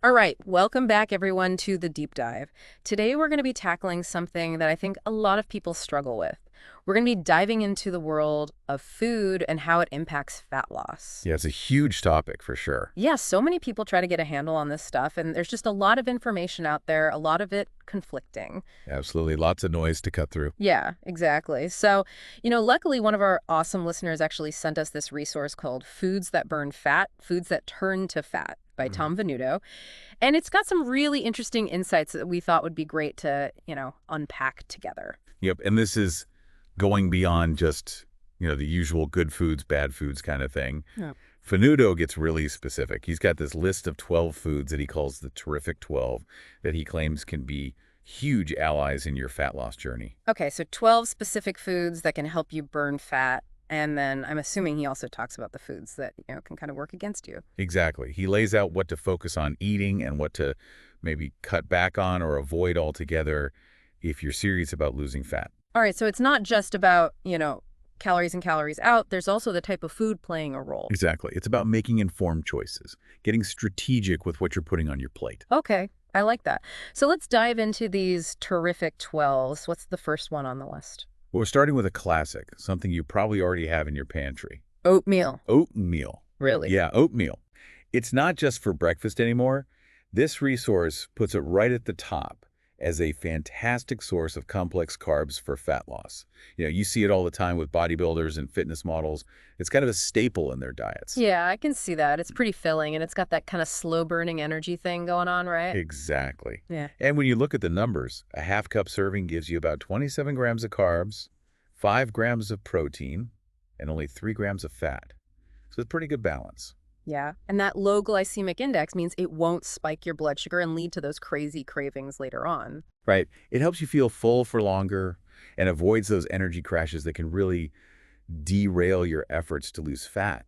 All right, welcome back everyone to the deep dive. Today we're going to be tackling something that I think a lot of people struggle with. We're going to be diving into the world of food and how it impacts fat loss. Yeah, it's a huge topic for sure. Yeah, so many people try to get a handle on this stuff, and there's just a lot of information out there, a lot of it conflicting. Absolutely. Lots of noise to cut through. Yeah, exactly. So, luckily one of our awesome listeners actually sent us this resource called Foods That Burn Fat, Foods That Turn to Fat by Mhm. Tom Venuto. And it's got some really interesting insights that we thought would be great to, unpack together. Yep. And this is going beyond just, the usual good foods, bad foods kind of thing. Yeah. Fanuto gets really specific. He's got this list of 12 foods that he calls the terrific 12 that he claims can be huge allies in your fat loss journey. Okay, so 12 specific foods that can help you burn fat. And then I'm assuming he also talks about the foods that, can kind of work against you. Exactly. He lays out what to focus on eating and what to maybe cut back on or avoid altogether if you're serious about losing fat. All right, so it's not just about, calories in, calories out. There's also the type of food playing a role. Exactly. It's about making informed choices, getting strategic with what you're putting on your plate. Okay, I like that. So let's dive into these terrific 12s. What's the first one on the list? We're starting with a classic, something you probably already have in your pantry. Oatmeal. Oatmeal. Really? Yeah, oatmeal. It's not just for breakfast anymore. This resource puts it right at the top as a fantastic source of complex carbs for fat loss. You see it all the time with bodybuilders and fitness models. It's kind of a staple in their diets. Yeah, I can see that. It's pretty filling, and it's got that kind of slow-burning energy thing going on, right? Exactly. Yeah. And when you look at the numbers, a half-cup serving gives you about 27 grams of carbs, 5 grams of protein, and only 3 grams of fat. So it's a pretty good balance. Yeah, and that low glycemic index means it won't spike your blood sugar and lead to those crazy cravings later on. Right? It helps you feel full for longer and avoids those energy crashes that can really derail your efforts to lose fat.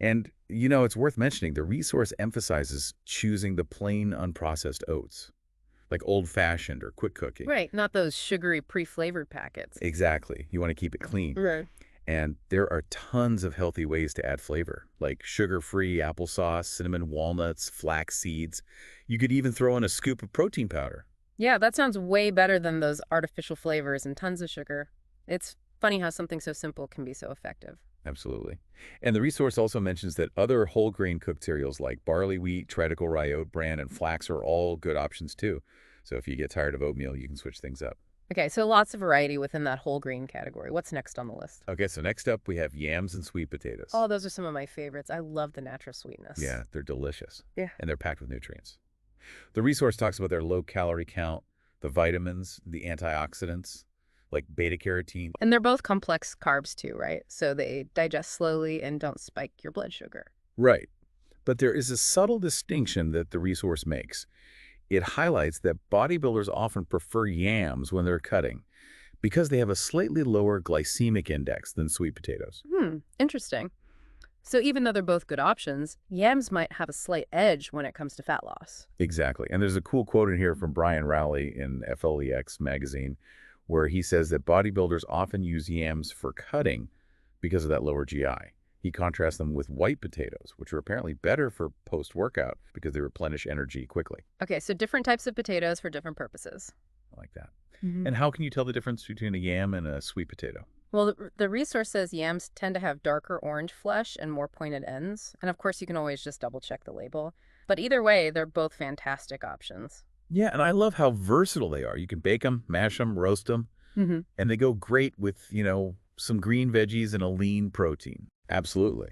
And, it's worth mentioning, the resource emphasizes choosing the plain unprocessed oats, like old-fashioned or quick cooking. Right, not those sugary pre-flavored packets. Exactly. You want to keep it clean. Right. And there are tons of healthy ways to add flavor, like sugar-free applesauce, cinnamon walnuts, flax seeds. You could even throw in a scoop of protein powder. Yeah, that sounds way better than those artificial flavors and tons of sugar. It's funny how something so simple can be so effective. Absolutely. And the resource also mentions that other whole grain cooked cereals like barley wheat, Triticale rye oat bran, and flax are all good options too. So if you get tired of oatmeal, you can switch things up. Okay, so lots of variety within that whole grain category. What's next on the list? Okay, so next up we have yams and sweet potatoes. Oh, those are some of my favorites. I love the natural sweetness. Yeah, they're delicious. Yeah. And they're packed with nutrients. The resource talks about their low calorie count, the vitamins, the antioxidants, like beta-carotene. And they're both complex carbs too, right? So they digest slowly and don't spike your blood sugar. Right. But there is a subtle distinction that the resource makes. It highlights that bodybuilders often prefer yams when they're cutting because they have a slightly lower glycemic index than sweet potatoes. Interesting. So even though they're both good options, yams might have a slight edge when it comes to fat loss. Exactly. And there's a cool quote in here from Brian Rowley in FLEX magazine where he says that bodybuilders often use yams for cutting because of that lower GI. He contrasts them with white potatoes, which are apparently better for post-workout because they replenish energy quickly. Okay, so different types of potatoes for different purposes. I like that. And how can you tell the difference between a yam and a sweet potato? Well, the resource says yams tend to have darker orange flesh and more pointed ends. And of course, you can always just double check the label. But either way, they're both fantastic options. Yeah, and I love how versatile they are. You can bake them, mash them, roast them, and they go great with, some green veggies and a lean protein. Absolutely.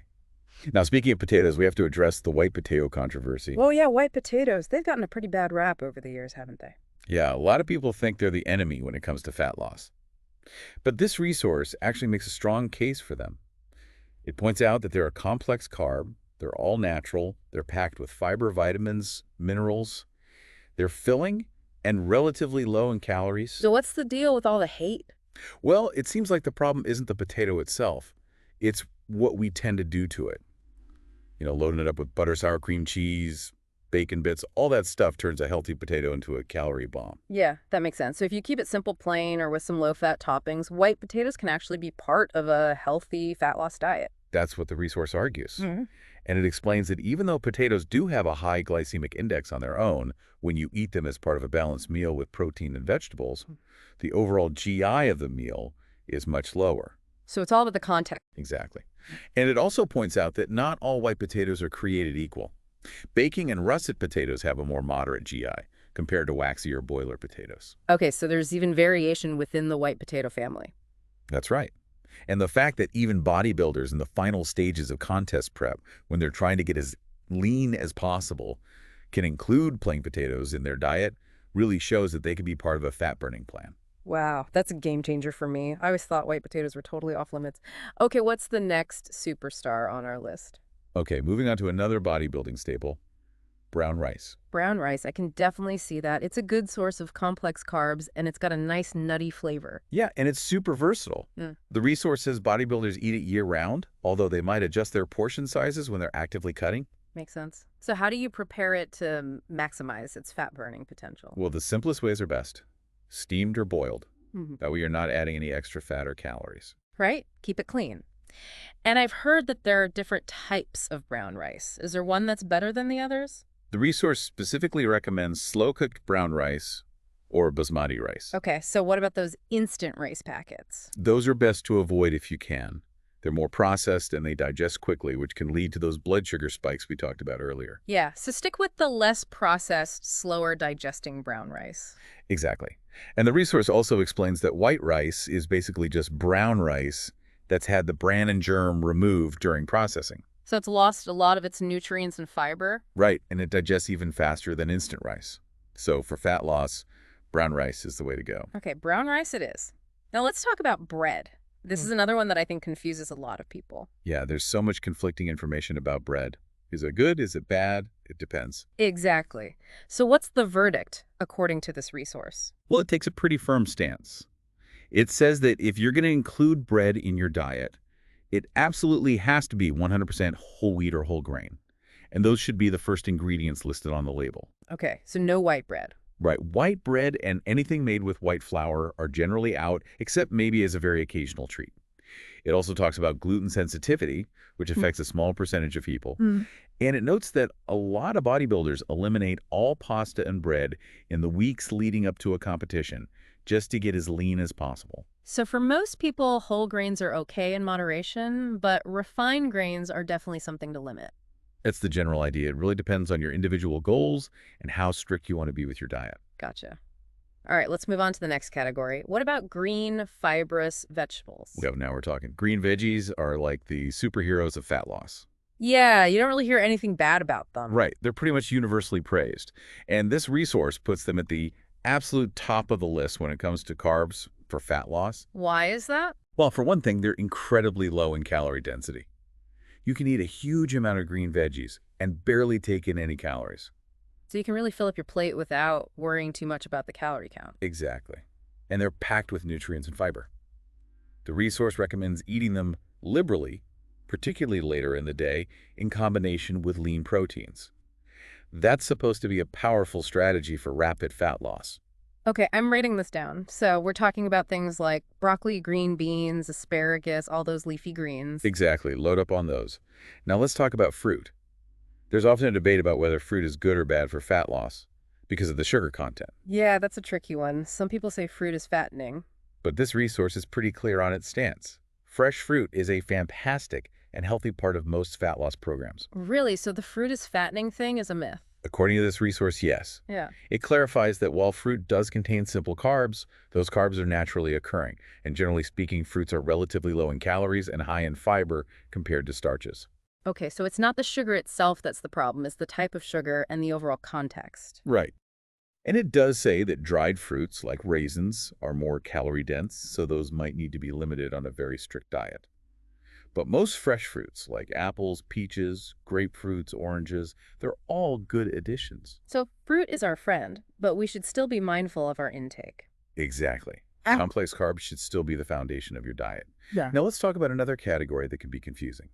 Now, speaking of potatoes, we have to address the white potato controversy. Well, yeah, white potatoes. They've gotten a pretty bad rap over the years, haven't they? Yeah, a lot of people think they're the enemy when it comes to fat loss. But this resource actually makes a strong case for them. It points out that they're a complex carb, they're all natural, they're packed with fiber, vitamins, minerals, they're filling and relatively low in calories. So what's the deal with all the hate? Well, it seems like the problem isn't the potato itself. It's what we tend to do to it. Loading it up with butter, sour cream, cheese, bacon bits, all that stuff turns a healthy potato into a calorie bomb. Yeah, that makes sense. So if you keep it simple, plain, or with some low-fat toppings, white potatoes can actually be part of a healthy fat loss diet. That's what the resource argues. And it explains that even though potatoes do have a high glycemic index on their own, when you eat them as part of a balanced meal with protein and vegetables, the overall GI of the meal is much lower. So it's all about the context. Exactly. And it also points out that not all white potatoes are created equal. Baking and russet potatoes have a more moderate GI compared to waxy or boiler potatoes. Okay, so there's even variation within the white potato family. That's right. And the fact that even bodybuilders in the final stages of contest prep, when they're trying to get as lean as possible, can include plain potatoes in their diet really shows that they can be part of a fat-burning plan. Wow, that's a game changer for me. I always thought white potatoes were totally off limits. Okay, what's the next superstar on our list? Okay, moving on to another bodybuilding staple, brown rice. Brown rice. I can definitely see that. It's a good source of complex carbs, and it's got a nice nutty flavor. Yeah, and it's super versatile. Mm, The resource says bodybuilders eat it year-round, although they might adjust their portion sizes when they're actively cutting. makes sense. So how do you prepare it to maximize its fat-burning potential? Well, the simplest ways are best, steamed or boiled. Mhm. That way you're not adding any extra fat or calories. Right? Keep it clean. And I've heard that there are different types of brown rice. Is there one that's better than the others? The resource specifically recommends slow-cooked brown rice or basmati rice. Okay, so what about those instant rice packets? Those are best to avoid if you can. They're more processed and they digest quickly, which can lead to those blood sugar spikes we talked about earlier. Yeah, so stick with the less processed, slower digesting brown rice. Exactly. And the resource also explains that white rice is basically just brown rice that's had the bran and germ removed during processing. So it's lost a lot of its nutrients and fiber? Right, and it digests even faster than instant rice. So for fat loss, brown rice is the way to go. Okay, brown rice it is. Now let's talk about bread. This is another one that I think confuses a lot of people. Yeah, there's so much conflicting information about bread. Is it good? Is it bad? It depends. Exactly. So what's the verdict, according to this resource? Well, it takes a pretty firm stance. It says that if you're going to include bread in your diet, it absolutely has to be 100% whole wheat or whole grain. And those should be the first ingredients listed on the label. Okay, so no white bread. Right, white bread and anything made with white flour are generally out, except maybe as a very occasional treat. It also talks about gluten sensitivity, which affects a small percentage of people. Mm. And it notes that a lot of bodybuilders eliminate all pasta and bread in the weeks leading up to a competition, just to get as lean as possible. So for most people, whole grains are okay in moderation, but refined grains are definitely something to limit. That's the general idea. It really depends on your individual goals and how strict you want to be with your diet. Gotcha. All right, let's move on to the next category. What about green, fibrous vegetables? Well, now we're talking. Green veggies are like the superheroes of fat loss. Yeah, you don't really hear anything bad about them. Right. They're pretty much universally praised. And this resource puts them at the absolute top of the list when it comes to carbs for fat loss. Why is that? Well, for one thing, they're incredibly low in calorie density. You can eat a huge amount of green veggies and barely take in any calories. So you can really fill up your plate without worrying too much about the calorie count. Exactly. And they're packed with nutrients and fiber. The resource recommends eating them liberally, particularly later in the day, in combination with lean proteins. That's supposed to be a powerful strategy for rapid fat loss. Okay, I'm writing this down. So we're talking about things like broccoli, green beans, asparagus, all those leafy greens. Exactly. Load up on those. Now let's talk about fruit. There's often a debate about whether fruit is good or bad for fat loss because of the sugar content. Yeah, that's a tricky one. Some people say fruit is fattening. But this resource is pretty clear on its stance. Fresh fruit is a fantastic and healthy part of most fat loss programs. Really? So the fruit is fattening thing is a myth? According to this resource, yes. Yeah. It clarifies that while fruit does contain simple carbs, those carbs are naturally occurring, and generally speaking, fruits are relatively low in calories and high in fiber compared to starches. Okay, so it's not the sugar itself that's the problem, it's the type of sugar and the overall context. Right. And it does say that dried fruits, like raisins, are more calorie-dense, so those might need to be limited on a very strict diet. But most fresh fruits, like apples, peaches, grapefruits, oranges, they're all good additions. So fruit is our friend, but we should still be mindful of our intake. Exactly. Ah. Complex carbs should still be the foundation of your diet. Yeah. Now let's talk about another category that can be confusing.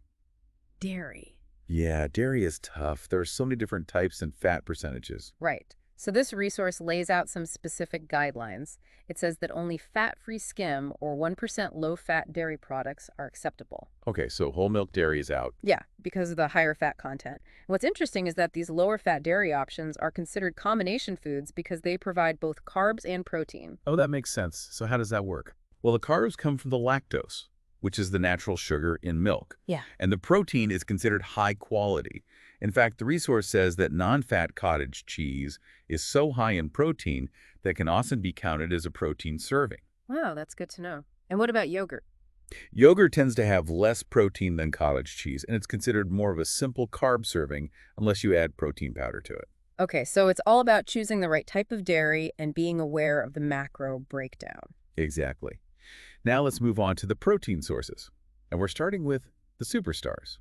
Dairy. Yeah, dairy is tough. There are so many different types and fat percentages. Right. So this resource lays out some specific guidelines. It says that only fat-free skim or 1% low-fat dairy products are acceptable. Okay, so whole milk dairy is out. Yeah, because of the higher fat content. What's interesting is that these lower fat dairy options are considered combination foods because they provide both carbs and protein. Oh, that makes sense. So how does that work? Well, the carbs come from the lactose, which is the natural sugar in milk. Yeah. And the protein is considered high quality. In fact, the resource says that non-fat cottage cheese is so high in protein that can often be counted as a protein serving. Wow, that's good to know. And what about yogurt? Yogurt tends to have less protein than cottage cheese, and it's considered more of a simple carb serving unless you add protein powder to it. Okay, so it's all about choosing the right type of dairy and being aware of the macro breakdown. Exactly. Now let's move on to the protein sources. And we're starting with the superstars,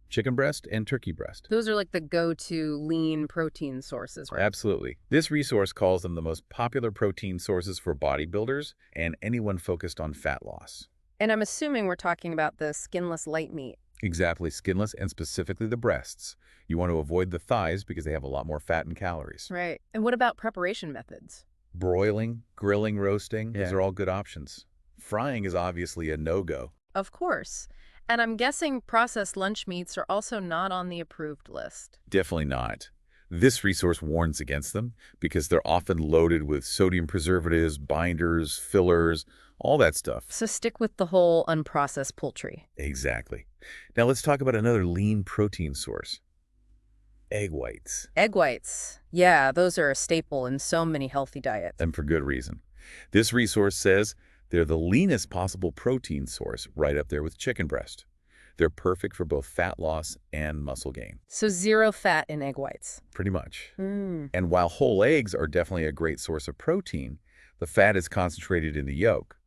chicken breast and turkey breast. Those are like the go-to lean protein sources, right? Absolutely. This resource calls them the most popular protein sources for bodybuilders and anyone focused on fat loss. And I'm assuming we're talking about the skinless light meat. Exactly, skinless and specifically the breasts. You want to avoid the thighs because they have a lot more fat and calories. Right. And what about preparation methods? Broiling, grilling, roasting, Yeah. these are all good options. Frying is obviously a no-go. Of course. And I'm guessing processed lunch meats are also not on the approved list. Definitely not. This resource warns against them because they're often loaded with sodium preservatives, binders, fillers, all that stuff. So stick with the whole unprocessed poultry. Exactly. Now let's talk about another lean protein source. Egg whites. Egg whites. Yeah, those are a staple in so many healthy diets. And for good reason. This resource says they're the leanest possible protein source, right up there with chicken breast. They're perfect for both fat loss and muscle gain. So zero fat in egg whites. Pretty much. Hmm. And while whole eggs are definitely a great source of protein, the fat is concentrated in the yolk.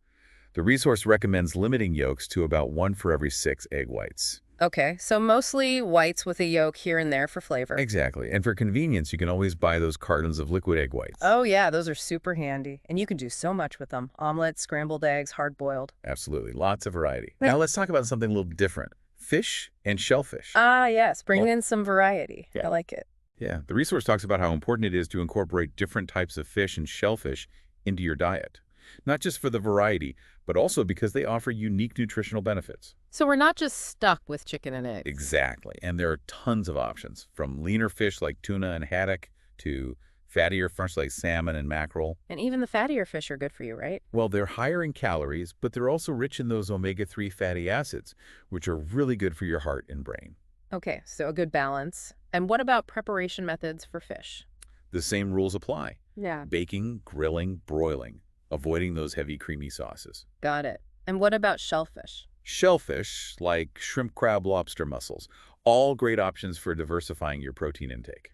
The resource recommends limiting yolks to about 1 for every 6 egg whites. Okay, so mostly whites with a yolk here and there for flavor. Exactly. And for convenience, you can always buy those cartons of liquid egg whites. Oh yeah, those are super handy. And you can do so much with them. Omelets, scrambled eggs, hard-boiled. Absolutely. Lots of variety. Now let's talk about something a little different. Fish and shellfish. Ah, yes, bring in some variety. Yeah. I like it. Yeah, the resource talks about how important it is to incorporate different types of fish and shellfish into your diet. Not just for the variety, but also because they offer unique nutritional benefits. So we're not just stuck with chicken and eggs. Exactly. And there are tons of options, from leaner fish like tuna and haddock to fattier fish like salmon and mackerel. And even the fattier fish are good for you, right? Well, they're higher in calories, but they're also rich in those omega-3 fatty acids, which are really good for your heart and brain. Okay, so a good balance. And what about preparation methods for fish? The same rules apply. Yeah. Baking, grilling, broiling, avoiding those heavy creamy sauces. Got it. And what about shellfish? Shellfish, like shrimp, crab, lobster, mussels, all great options for diversifying your protein intake.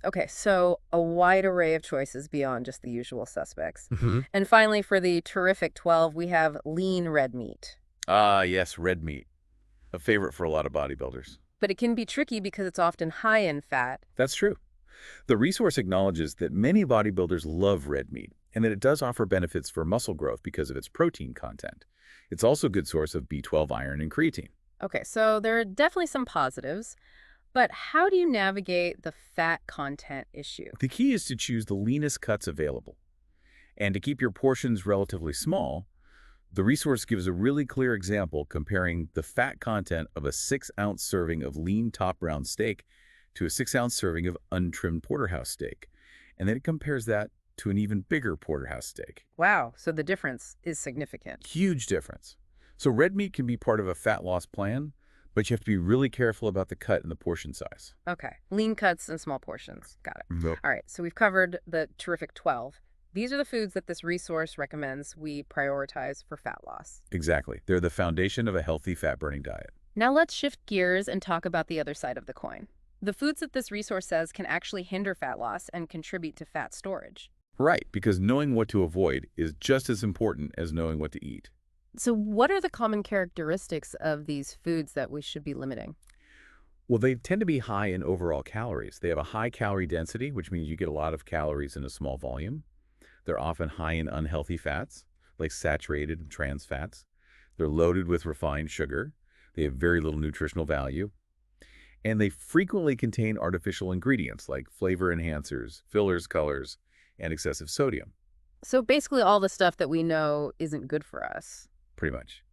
Okay, so a wide array of choices beyond just the usual suspects. Mm-hmm. And finally, for the terrific 12, we have lean red meat. Ah, yes, red meat. A favorite for a lot of bodybuilders. But it can be tricky because it's often high in fat. That's true. The resource acknowledges that many bodybuilders love red meat and that it does offer benefits for muscle growth because of its protein content. It's also a good source of B12 iron and creatine. Okay, so there are definitely some positives, but how do you navigate the fat content issue? The key is to choose the leanest cuts available. And to keep your portions relatively small, the resource gives a really clear example comparing the fat content of a 6-ounce serving of lean top round steak to a 6-ounce serving of untrimmed porterhouse steak. And then it compares that to an even bigger porterhouse steak. Wow, so the difference is significant. Huge difference. So red meat can be part of a fat loss plan, but you have to be really careful about the cut and the portion size. Okay, lean cuts and small portions. Got it. Yep. All right, so we've covered the terrific 12. These are the foods that this resource recommends we prioritize for fat loss. Exactly. They're the foundation of a healthy fat-burning diet. Now let's shift gears and talk about the other side of the coin. The foods that this resource says can actually hinder fat loss and contribute to fat storage. Right, because knowing what to avoid is just as important as knowing what to eat. So what are the common characteristics of these foods that we should be limiting? Well, they tend to be high in overall calories. They have a high calorie density, which means you get a lot of calories in a small volume. They're often high in unhealthy fats, like saturated and trans fats. They're loaded with refined sugar. They have very little nutritional value. And they frequently contain artificial ingredients like flavor enhancers, fillers, colors, and excessive sodium, So basically all the stuff that we know isn't good for us. pretty much.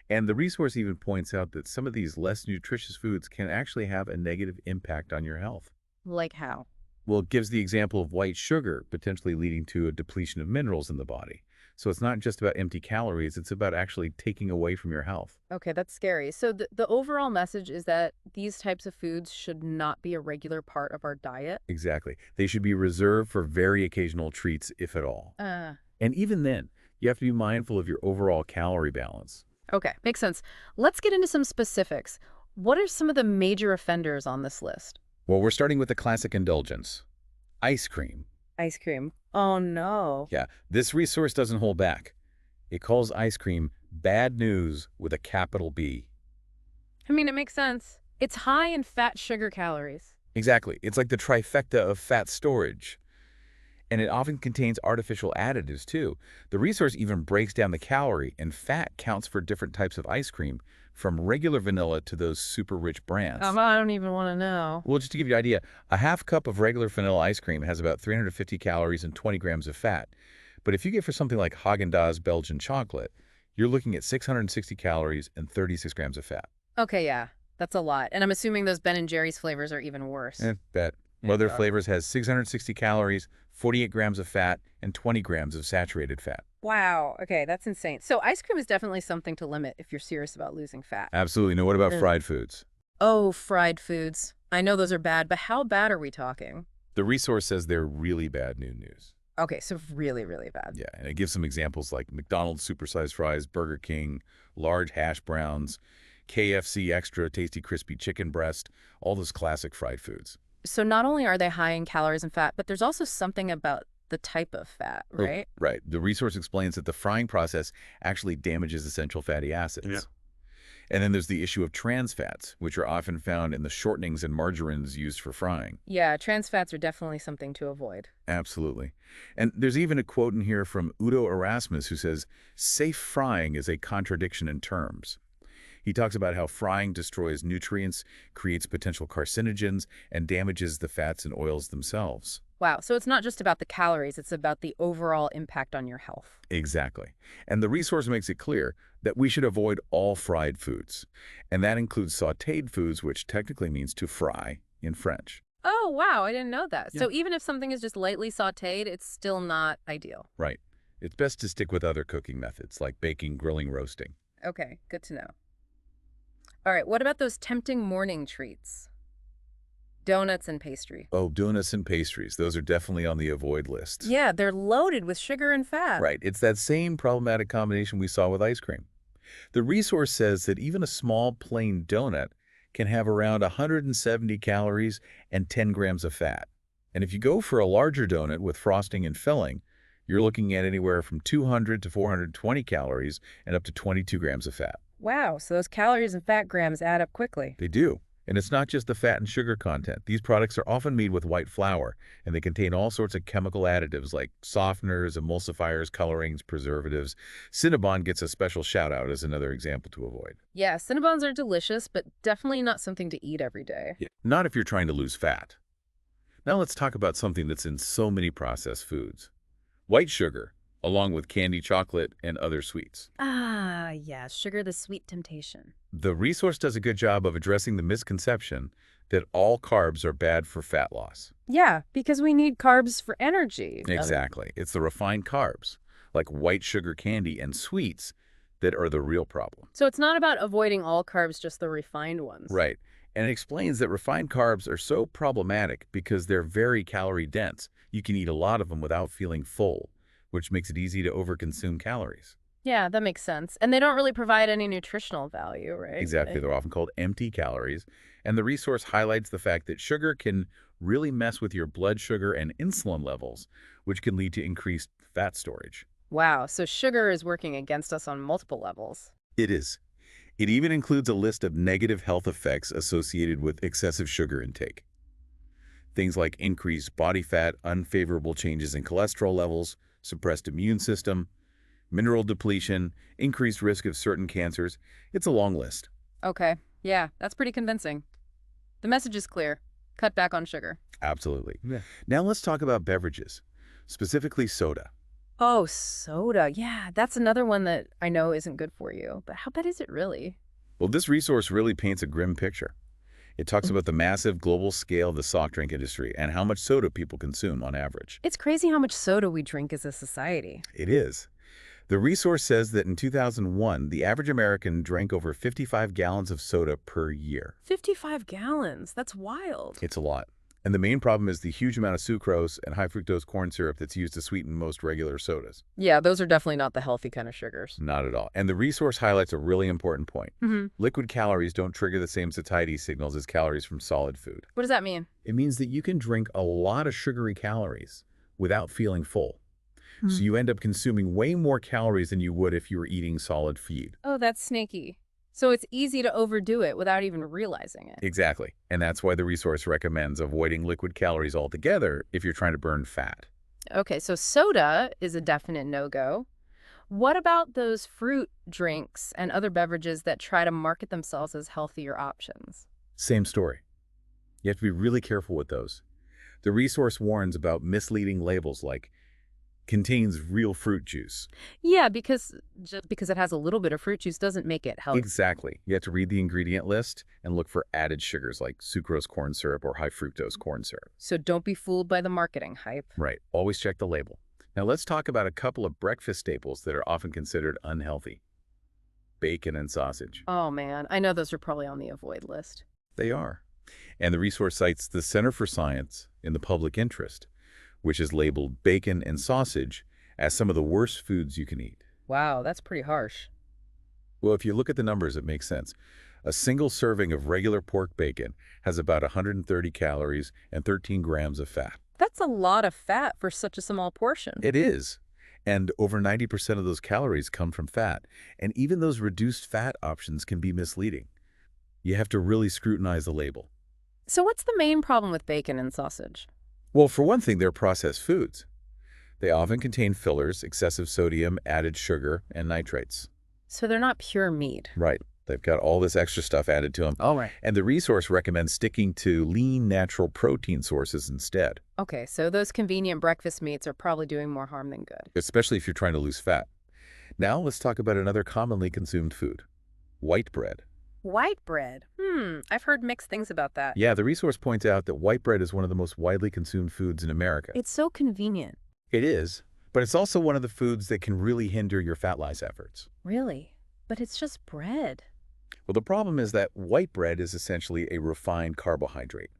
And the resource even points out that some of these less nutritious foods can actually have a negative impact on your health. Like how? Well, it gives the example of white sugar potentially leading to a depletion of minerals in the body. So it's not just about empty calories, it's about actually taking away from your health. Okay, that's scary. So the overall message is that these types of foods should not be a regular part of our diet? Exactly. They should be reserved for very occasional treats, if at all. Uh, And even then, you have to be mindful of your overall calorie balance. okay, makes sense. Let's get into some specifics. What are some of the major offenders on this list? Well, we're starting with the classic indulgence, ice cream. Ice cream. Oh, no. Yeah, this resource doesn't hold back. It calls ice cream bad news with a capital B. I mean, it makes sense. It's high in fat, sugar, calories. Exactly. It's like the trifecta of fat storage. And it often contains artificial additives, too. The resource even breaks down the calorie and fat counts for different types of ice cream, from regular vanilla to those super rich brands. I don't even want to know. Well, just to give you an idea, a half cup of regular vanilla ice cream has about 350 calories and 20 grams of fat. But if you get for something like Haagen-Dazs Belgian chocolate, you're looking at 660 calories and 36 grams of fat. Okay, yeah, that's a lot. And I'm assuming those Ben& Jerry's flavors are even worse. Bet. Yeah, Other they are. flavors has 660 calories, 48 grams of fat, and 20 grams of saturated fat. Wow. Okay, that's insane. So ice cream is definitely something to limit if you're serious about losing fat. Absolutely. Now, what about Ugh. fried foods? Oh, fried foods. I know those are bad, but how bad are we talking? The resource says they're really bad news. Okay, so really, really bad. Yeah, and it gives some examples like McDonald's supersized fries, Burger King, large hash browns, KFC extra tasty crispy chicken breast, all those classic fried foods. So not only are they high in calories and fat, but there's also something about the type of fat, Oh, right? right. The resource explains that the frying process actually damages essential fatty acids. Yeah. And then there's the issue of trans fats, which are often found in the shortenings and margarines used for frying. Yeah, trans fats are definitely something to avoid. Absolutely. And there's even a quote in here from Udo Erasmus who says, safe frying is a contradiction in terms. He talks about how frying destroys nutrients, creates potential carcinogens, and damages the fats and oils themselves. Wow, so it's not just about the calories, it's about the overall impact on your health. Exactly. And the resource makes it clear that we should avoid all fried foods. And that includes sautéed foods, which technically means to fry in French. Oh, wow, I didn't know that. Yeah. So even if something is just lightly sautéed, it's still not ideal. Right. It's best to stick with other cooking methods like baking, grilling, roasting. Okay, good to know. All right, what about those tempting morning treats? Donuts and pastry. Oh, donuts and pastries. Those are definitely on the avoid list. Yeah, they're loaded with sugar and fat. Right. It's that same problematic combination we saw with ice cream. The resource says that even a small plain donut can have around 170 calories and 10 grams of fat. And if you go for a larger donut with frosting and filling, you're looking at anywhere from 200 to 420 calories and up to 22 grams of fat. Wow, so those calories and fat grams add up quickly. They do. And it's not just the fat and sugar content. These products are often made with white flour, and they contain all sorts of chemical additives like softeners, emulsifiers, colorings, preservatives. Cinnabon gets a special shout-out as another example to avoid. Yeah, Cinnabons are delicious, but definitely not something to eat every day. Not if you're trying to lose fat. Now let's talk about something that's in so many processed foods. White sugar, along with candy, chocolate, and other sweets. Ah, yeah, sugar the sweet temptation. The resource does a good job of addressing the misconception that all carbs are bad for fat loss. Yeah, because we need carbs for energy. Exactly. It's the refined carbs, like white sugar candy and sweets, that are the real problem. So it's not about avoiding all carbs, just the refined ones. Right. And it explains that refined carbs are so problematic because they're very calorie dense. You can eat a lot of them without feeling full, which makes it easy to overconsume calories. Yeah, that makes sense. And they don't really provide any nutritional value, right? Exactly. They're often called empty calories. And the resource highlights the fact that sugar can really mess with your blood sugar and insulin levels, which can lead to increased fat storage. Wow, so sugar is working against us on multiple levels. It is. It even includes a list of negative health effects associated with excessive sugar intake. Things like increased body fat, unfavorable changes in cholesterol levels, suppressed immune system, mineral depletion, increased risk of certain cancers. It's a long list. Okay, yeah, that's pretty convincing. The message is clear. Cut back on sugar. Absolutely. Yeah. Now let's talk about beverages, specifically soda. Oh, soda. Yeah, that's another one that I know isn't good for you. But how bad is it really? Well, this resource really paints a grim picture. It talks about the massive global scale of the soft drink industry and how much soda people consume on average. It's crazy how much soda we drink as a society. It is. The resource says that in 2001, the average American drank over 55 gallons of soda per year. 55 gallons. That's wild. It's a lot. And the main problem is the huge amount of sucrose and high fructose corn syrup that's used to sweeten most regular sodas. Yeah, those are definitely not the healthy kind of sugars. Not at all. And the resource highlights a really important point. Mm-hmm. Liquid calories don't trigger the same satiety signals as calories from solid food. What does that mean? It means that you can drink a lot of sugary calories without feeling full. So you end up consuming way more calories than you would if you were eating solid feed. Oh, that's snaky. So it's easy to overdo it without even realizing it. Exactly. And that's why the resource recommends avoiding liquid calories altogether if you're trying to burn fat. Okay, so soda is a definite no-go. What about those fruit drinks and other beverages that try to market themselves as healthier options? Same story. You have to be really careful with those. The resource warns about misleading labels like contains real fruit juice. Yeah, because just because it has a little bit of fruit juice doesn't make it healthy. Exactly. You have to read the ingredient list and look for added sugars like sucrose corn syrup or high fructose corn syrup. So don't be fooled by the marketing hype. Right. Always check the label. Now let's talk about a couple of breakfast staples that are often considered unhealthy. Bacon and sausage. Oh man, I know those are probably on the avoid list. They are. And the resource cites the Center for Science in the Public Interest, which is labeled bacon and sausage as some of the worst foods you can eat. Wow, that's pretty harsh. Well, if you look at the numbers, it makes sense. A single serving of regular pork bacon has about 130 calories and 13 grams of fat. That's a lot of fat for such a small portion. It is. And over 90% of those calories come from fat. And even those reduced fat options can be misleading. You have to really scrutinize the label. So what's the main problem with bacon and sausage? Well, for one thing, they're processed foods. They often contain fillers, excessive sodium, added sugar, and nitrates. So they're not pure meat. Right. They've got all this extra stuff added to them. All right. And the resource recommends sticking to lean, natural protein sources instead, Okay, so those convenient breakfast meats are probably doing more harm than good. especially if you're trying to lose fat. Now let's talk about another commonly consumed food, white bread. White bread. I've heard mixed things about that. Yeah, the resource points out that white bread is one of the most widely consumed foods in America. It's so convenient. It is, but it's also one of the foods that can really hinder your fat loss efforts. Really? But it's just bread. Well, the problem is that white bread is essentially a refined carbohydrate.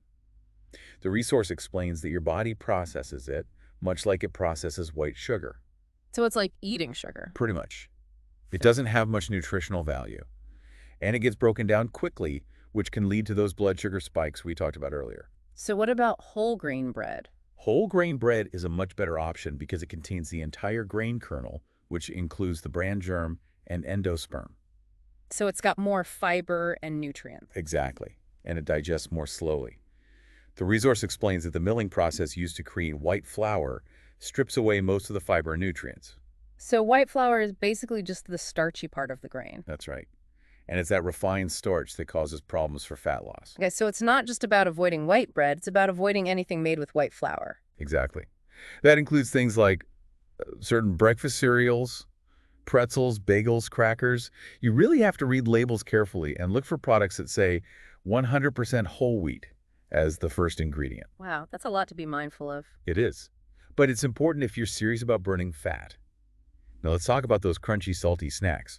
The resource explains that your body processes it much like it processes white sugar. So it's like eating sugar. Pretty much. It doesn't have much nutritional value. And it gets broken down quickly, which can lead to those blood sugar spikes we talked about earlier. So what about whole grain bread? Whole grain bread is a much better option because it contains the entire grain kernel, which includes the bran germ and endosperm. So it's got more fiber and nutrients. Exactly. And it digests more slowly. The resource explains that the milling process used to create white flour strips away most of the fiber and nutrients. So white flour is basically just the starchy part of the grain. That's right. And it's that refined starch that causes problems for fat loss. Okay, so it's not just about avoiding white bread, it's about avoiding anything made with white flour. Exactly. That includes things like certain breakfast cereals, pretzels, bagels, crackers. You really have to read labels carefully and look for products that say 100% whole wheat as the first ingredient. Wow, that's a lot to be mindful of. It is. But it's important if you're serious about burning fat. Now let's talk about those crunchy, salty snacks.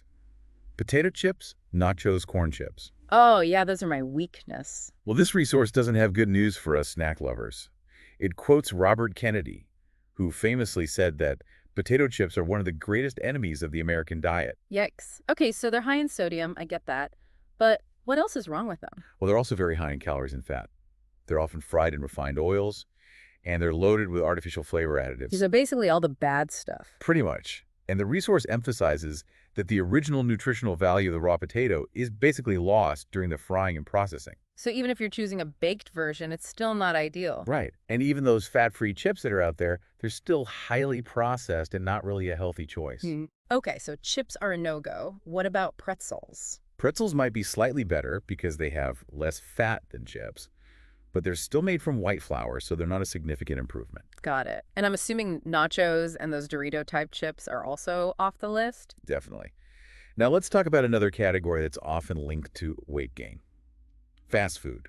Potato chips, nachos, corn chips. Oh, yeah, those are my weakness. Well, this resource doesn't have good news for us snack lovers. It quotes Robert Kennedy, who famously said that potato chips are one of the greatest enemies of the American diet. Yikes. Okay, so they're high in sodium, I get that. But what else is wrong with them? Well, they're also very high in calories and fat. They're often fried in refined oils, and they're loaded with artificial flavor additives. These are basically all the bad stuff. Pretty much. And the resource emphasizes that the original nutritional value of the raw potato is basically lost during the frying and processing. So even if you're choosing a baked version, it's still not ideal. Right. And even those fat-free chips that are out there, they're still highly processed and not really a healthy choice. Okay, so chips are a no-go. What about pretzels? Pretzels might be slightly better because they have less fat than chips, but they're still made from white flour, so they're not a significant improvement. Got it. And I'm assuming nachos and those Dorito-type chips are also off the list? Definitely. Now let's talk about another category that's often linked to weight gain. Fast food,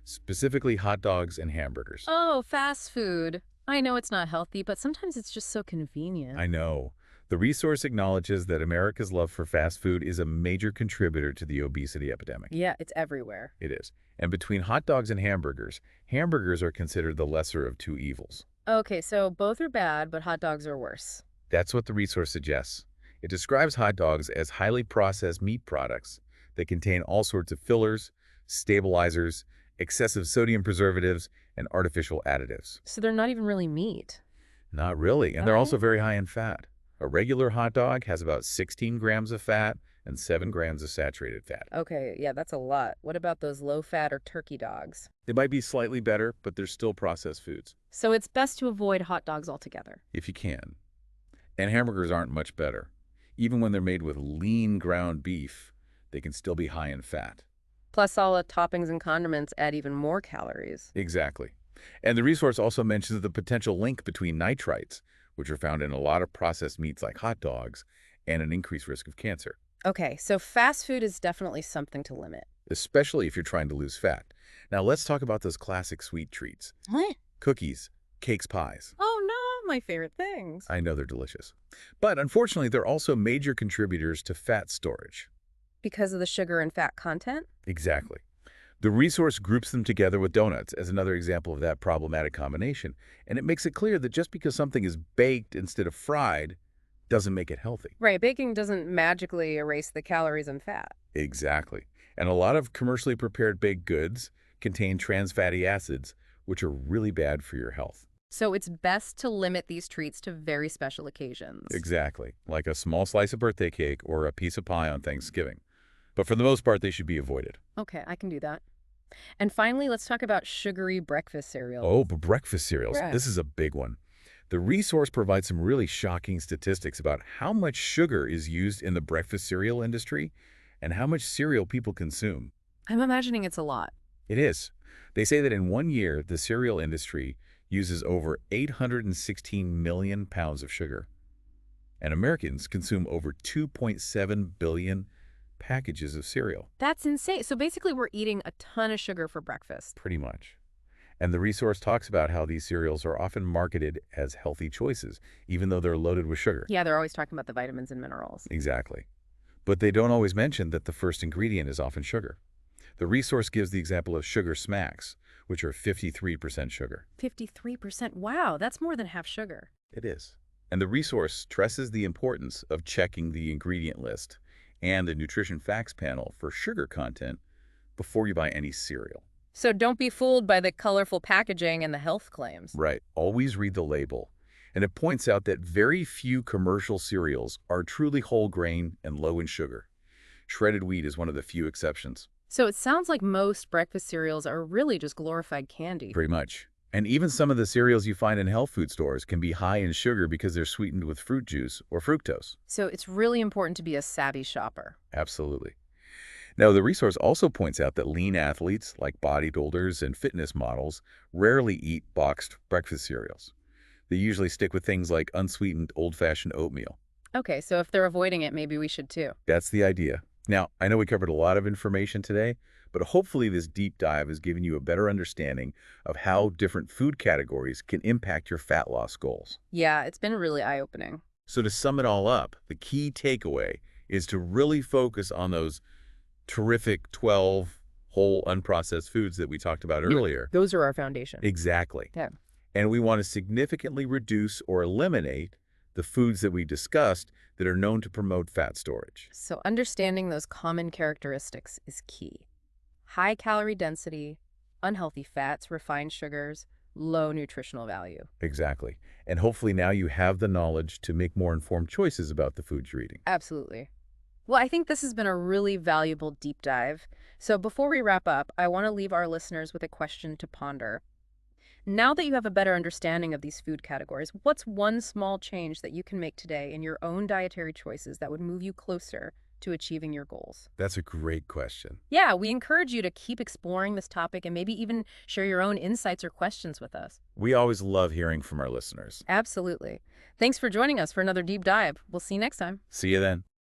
specifically hot dogs and hamburgers. Oh, fast food. I know it's not healthy, but sometimes it's just so convenient. I know. The resource acknowledges that America's love for fast food is a major contributor to the obesity epidemic. Yeah, it's everywhere. It is. And between hot dogs and hamburgers, hamburgers are considered the lesser of two evils. Okay, so both are bad, but hot dogs are worse. That's what the resource suggests. It describes hot dogs as highly processed meat products that contain all sorts of fillers, stabilizers, excessive sodium preservatives, and artificial additives. So they're not even really meat. Not really, and they're Okay. also very high in fat. A regular hot dog has about 16 grams of fat and 7 grams of saturated fat. Okay, yeah, that's a lot. What about those low-fat or turkey dogs? They might be slightly better, but they're still processed foods, So it's best to avoid hot dogs altogether. if you can. And hamburgers aren't much better. Even when they're made with lean ground beef, they can still be high in fat. Plus, all the toppings and condiments add even more calories. Exactly. And the resource also mentions the potential link between nitrites, which are found in a lot of processed meats like hot dogs, and an increased risk of cancer, Okay, so fast food is definitely something to limit. especially if you're trying to lose fat. Now let's talk about those classic sweet treats. What? Cookies, cakes, pies. Oh no, my favorite things. I know they're delicious. But unfortunately, they're also major contributors to fat storage. Because of the sugar and fat content? Exactly. The resource groups them together with donuts as another example of that problematic combination, and it makes it clear that just because something is baked instead of fried doesn't make it healthy. Right, baking doesn't magically erase the calories and fat. Exactly. And a lot of commercially prepared baked goods contain trans fatty acids, which are really bad for your health. So it's best to limit these treats to very special occasions. Exactly. Like a small slice of birthday cake or a piece of pie on Thanksgiving. But for the most part, they should be avoided. Okay, I can do that. And finally, let's talk about sugary breakfast cereal. Oh, but breakfast cereals. Right. This is a big one. The resource provides some really shocking statistics about how much sugar is used in the breakfast cereal industry and how much cereal people consume. I'm imagining it's a lot. It is. They say that in 1 year, the cereal industry uses over 816 million pounds of sugar. And Americans consume over 2.7 billion packages of cereal, That's insane. So basically, we're eating a ton of sugar for breakfast. pretty much. And the resource talks about how these cereals are often marketed as healthy choices, even though they're loaded with sugar. Yeah, they're always talking about the vitamins and minerals. Exactly. But they don't always mention that the first ingredient is often sugar. The resource gives the example of sugar smacks, which are 53% sugar. 53%. Wow, that's more than half sugar. It is. And the resource stresses the importance of checking the ingredient list and the nutrition facts panel for sugar content before you buy any cereal. So don't be fooled by the colorful packaging and the health claims. Right. Always read the label. And it points out that very few commercial cereals are truly whole grain and low in sugar. Shredded wheat is one of the few exceptions. So it sounds like most breakfast cereals are really just glorified candy. Pretty much. And even some of the cereals you find in health food stores can be high in sugar because they're sweetened with fruit juice or fructose. So it's really important to be a savvy shopper. Absolutely. Now, the resource also points out that lean athletes, like bodybuilders and fitness models, rarely eat boxed breakfast cereals. They usually stick with things like unsweetened old-fashioned oatmeal. Okay, so if they're avoiding it, maybe we should too. That's the idea. Now, I know we covered a lot of information today, but hopefully this deep dive has given you a better understanding of how different food categories can impact your fat loss goals. Yeah, it's been really eye-opening. So to sum it all up, the key takeaway is to really focus on those terrific 12 whole unprocessed foods that we talked about earlier. Those are our foundation. Exactly. Yeah. And we want to significantly reduce or eliminate the foods that we discussed that are known to promote fat storage. So understanding those common characteristics is key. High calorie density, unhealthy fats, refined sugars, low nutritional value. Exactly. And hopefully now you have the knowledge to make more informed choices about the foods you're eating. Absolutely. Well, I think this has been a really valuable deep dive. So before we wrap up, I want to leave our listeners with a question to ponder. Now that you have a better understanding of these food categories, what's one small change that you can make today in your own dietary choices that would move you closer to achieving your goals? That's a great question. Yeah, we encourage you to keep exploring this topic and maybe even share your own insights or questions with us. We always love hearing from our listeners. Absolutely. Thanks for joining us for another deep dive. We'll see you next time. See you then.